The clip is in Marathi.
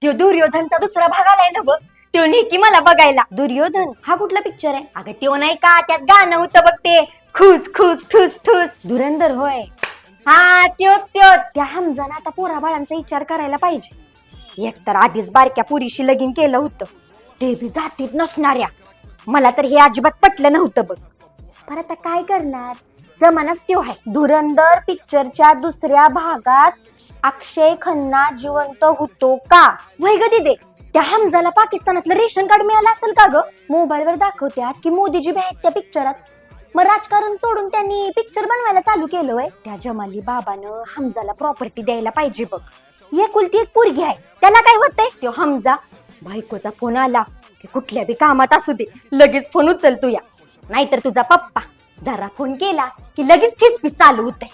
तो दुर्योधनचा दुसरा भाग आलाय ना बघ, तो की मला बघायला. दुर्योधन हा कुठला पिक्चर आहे? अगं तो नाही का, त्यात गाणं होतं बघ ते, खुस खुस ठुस ठुस. धुरंधर होय. हा त्योच त्योच. त्या हमजानं आता पोराबाळांचा विचार करायला पाहिजे. एकतर आधीच बारक्या पुरीशी लगीन केलं होतं, ते बी जातीत नसणाऱ्या. मला तर हे अजिबात पटलं नव्हतं बघ. पर आता काय करणार, जमानाच त्यो आहे. धुरंधर पिक्चरच्या दुसऱ्या भागात अक्षय खन्ना जिवंत होतो का? वय ग दिदे, त्या हमजाला पाकिस्तानातलं रेशन कार्ड मिळालं असेल का ग? मोबाईलवर दाखवत्यात की मोदीजी बी आहेत त्या पिक्चरात. मग राजकारण सोडून त्यांनी पिक्चर बनवायला चालू केलं वय. त्या जमाली बाबानं हमजाला प्रॉपर्टी द्यायला पाहिजे बघ. एकुलती एक पोरगी आहे, त्याला काय होतंय? तो हमजा बायकोचा फोन आला की कुठल्या बी कामात असू दे लगेच फोन उचल तू या. नाहीतर तुझा पप्पा जरा फोन केला की लगेच ठिसपीस चालू होते.